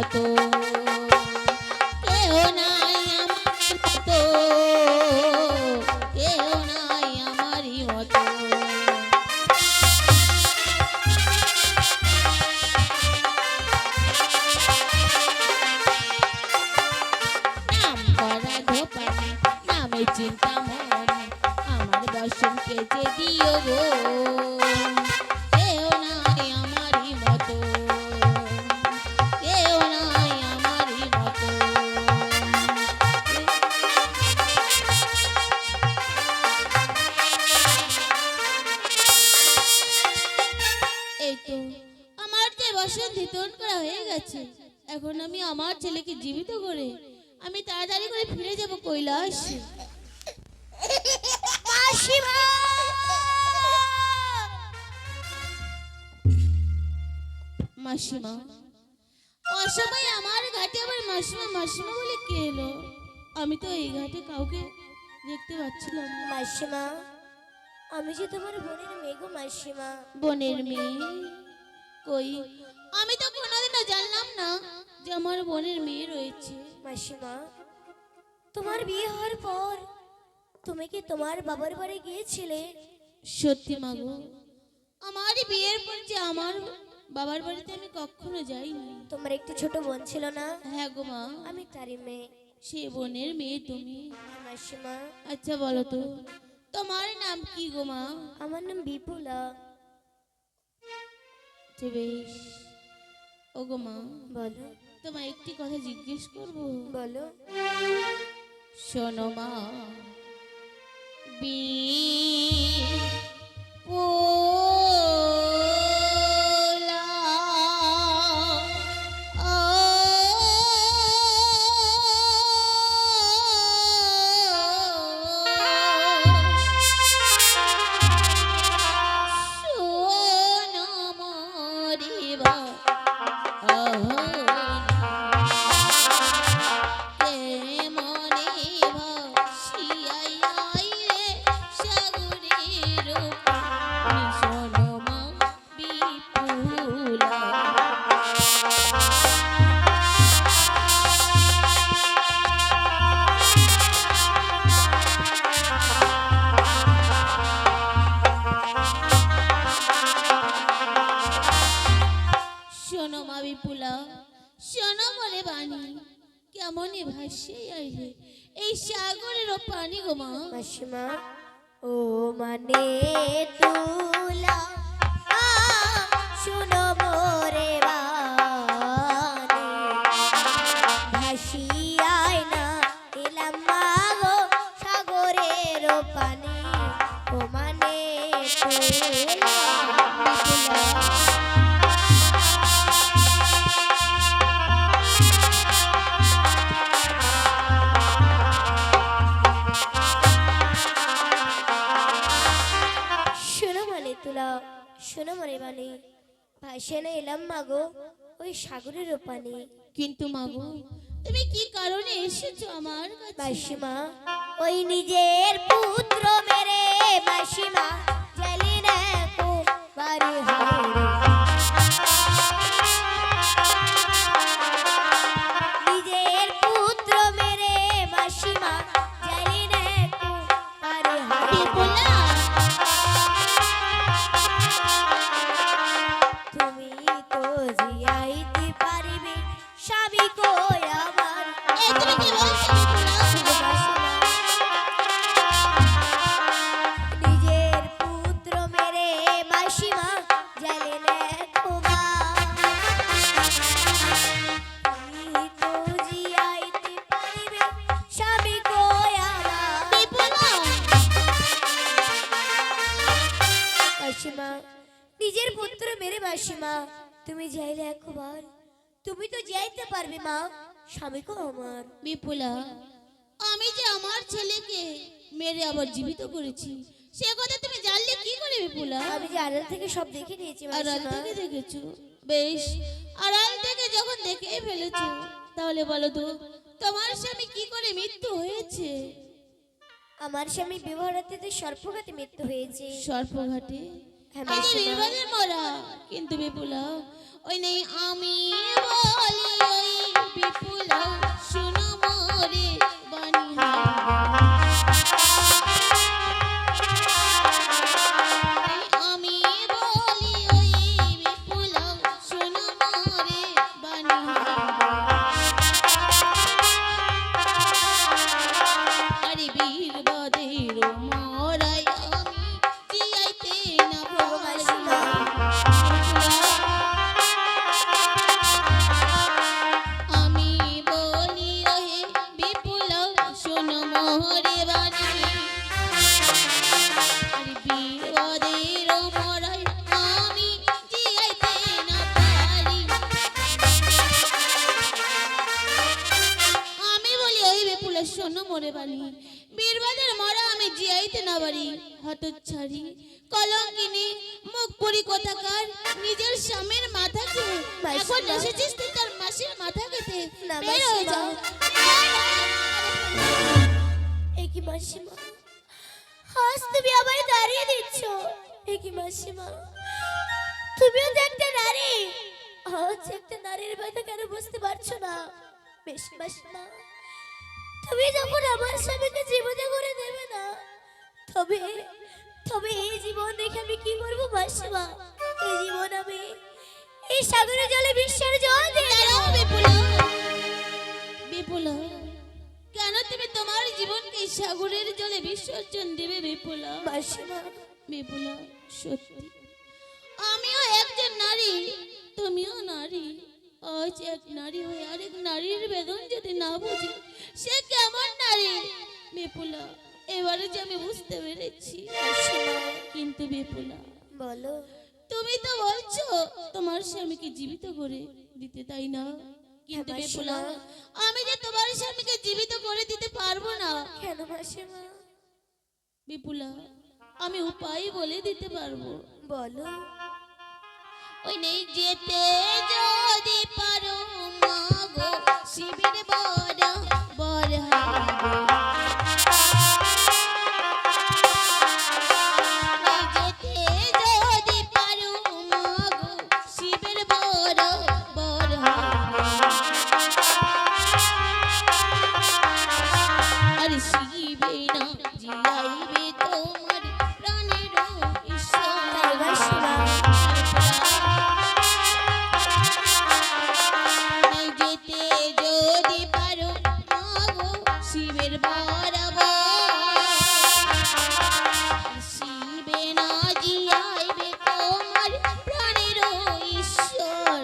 মতো কেউ নাই আমার মতো কেউ নাই আমারই মতো নাম করা ধোপানি নামে চিন্তা মন আমার দর্শনকে যে দিও গো কেউ নাই আমারই মতো কেউ নাই আমারই মতো এই তো আমার যে বসন্তী তন করা হয়ে গেছে এখন আমি আমার ছেলেকে জীবিত করে আমি তাড়াতাড়ি করে ফিরে যাব কৈলাসে মাসিমা মাসিমা অসময় আমার ঘাটে আবার মাসিমা মাসিমা বলে কে এলো আমি তো এই ঘাটে কাউকে দেখতে পাচ্ছিলাম না মাসিমা আমি যে তোমার বোনের মেয়ে গো মাসিমা বোনের মেয়ে কই আমি তো কোনোদিনও জানলাম না যে আমার বোনের মেয়ে রয়েছে মাসিমা তোমার বিয়ে হওয়ার পর তুমি কি তোমার বাবার বাড়ি গিয়েছিলে? সত্যি মাগো আমার বিয়ের পর যে আমার বাবার বাড়িতে আমি কখনো যাইনি তোমার একটি ছোট বোন ছিল না? হ্যাঁ গো মা আমি তারই মেয়ে। সে বোনের মেয়ে তুমি মাসিমা আচ্ছা বলো তো তোমার নাম কি গো মা আমার নাম বিপুলা। বেশ ও গো মা বলো তোমায় একটি কথা জিজ্ঞেস করব বলো শোনো মা বি কেমনে ভাসে আইলে এই সাগরের পানি গো মা মাসিমা ও মানে তুলা শুনো মোরে বাণী ভাসিয়ায় না এলাম মাগো সাগরের পানি ও মানে তুলা শোনো মরে বাণী ভাসে না এলাম মাগো ওই সাগরের পানি। কিন্তু মাগো তুমি কি কারণে এসেছো আমার কাছে মাসিমা ওই নিজের পুত্র মেরে মাসিমা জেলি না কো বাড়ি হারে নিজের পুত্র মেরে মাসিমা জেলি না কো বাড়ি হারে বলা তুমি তো জিয়াইতে পারবে স্বামী কই আমার এই তুমি কি বলছো মাসিমা নিজের পুত্র মেরে মাসিমা জেলে নে খোবা তুমি তো জিয়াইতে পারবে স্বামী কই আমার বলা মাসিমা নিজের পুত্র মেরে মাসিমা তুমি যাইলে একবার তুমি তো যাইতে পারবে মা স্বামী কো আমার বিপুলা আমি যে আমার ছেলেকে মেরে আবার জীবিত করেছি সে কথা তুমি জানলে কি করে বিপুলা আমি যে আড়াল থেকে সব দেখে নিয়েছি আড়াল মাসিমা থেকে দেখেছো বেশ আড়াল থেকে যখন দেখে ফেলেছো তাহলে বলো তো তোমার স্বামী কি করে মৃত্যু হয়েছে আমার স্বামী বিবাহরাত্রিতে সর্পঘাতে মৃত্যু হয়েছে। সর্পঘাটে হ্যাঁ এই যে মাসিমা। বীরবাদের মরা, কিন্তু বিপুলা ওই নেই আমি বলি ওই বিপুলা শোনো মোরে বাণী আমি বলি ওই বিপুলা শোনো মোরে বাণী আরে বীরবাদের মরাই আমি জিয়াইতে না ওগো মাসিমা। আমি বলি ওহে বিপুল শোনো মোহরে বাণী আরে বীরবাদের মরাই আমি জিয়াইতে না পারি আমি বলি ওই বিপুল শোনো মোরে বাণী বীরবাদের মরা আমি জিয়াইতে না পারি হতচ্ছাড়ি কলঙ্কিনী মুখ পুরি কোথাকার নিজের স্বামীর মাথাকে এখন এসেছিস তুই তার মাসির মাথা খেতে না, বের হয়ে মাসিমা। যাও একই মাসিমা, আজ তুমি আবার দাঁড়িয়ে দিচ্ছ। একই মাসিমা, তুমিও তো একটা নারী, আজ একটা নারীর ব্যথা কেন বুঝতে পারছো না? বেশ মাসিমা, তুমি যখন আমার স্বামীকে জীবিত করে দেবে না, তবে তবে এই জীবন দেখে আমি কি করবো মাসিমা? এই জীবন আমি এই সাগরের জলে বিশ্বের জল দিয়ে দাঁড়াও দেবো। বিপুলা বিপুলা কেন তুমি তোমার জীবনকে এই সাগরের জলে বিসর্জন দেবে বিপুলা মাসিমা, বিপুলা সত্যি আমিও একজন নারী তুমিও নারী আজ এক নারী হয়ে আরেক নারীর বেদন যদি না বুঝে সে কেমন নারী বিপুলা এবারে যে আমি বুঝতে পেরেছি মাসিমা, কিন্তু বিপুলা বলো। তুমি তো বলছো তোমার স্বামীকে জীবিত করে দিতে তাই না কিন্তু হ্যাঁ, বিপুলা মাসিমা। আমি যে তোমার স্বামীকে জীবিত করে দিতে পারবো না কেন মাসিমা? বিপুলা আমি উপায় বলে দিতে পারবো বলো। ওই নেই যেতে যদি পারো মাগো শিবির বড় বড় হবে এই যেতে যদি পারো মাগো শিবির বড় বড় হবে আর শিবে না জিয়াইবে তোমার প্রাণের ঈশ্বর তাই মাসিমা। এই যেতে যদি পারো মাগো শিবের বরাবর শিবে না জিয়াইবে তোমার প্রাণের ঈশ্বর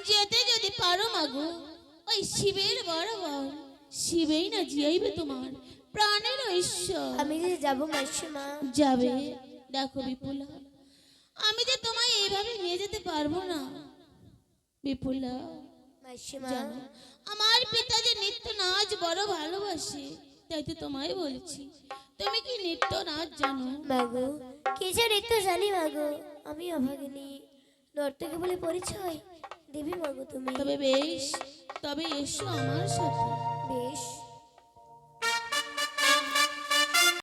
যেতে যদি পারো মাগো ওই শিবের বরাবর শিবেই না জিয়াইবে তোমার প্রাণের ঈশ্বর আমি যে যাবো মাসিমা। যাবে দেখো বিপুলা আমি যে তোমায় এইভাবে নিয়ে যেতে পারবো না বিপুলা মাসিমা, জানো আমার পিতা যে নৃত্য নাচ বড় ভালোবাসে তাই তো তোমায় বলছি তুমি কি নৃত্য নাচ জানো মাগো কিছু নৃত্য জানি মাগো, আমি অভাগিনী নর্তকী বলে পরিচয় দেবী মাগো তুমি। তবে বেশ তবে এসো আমার সাথে বেশ।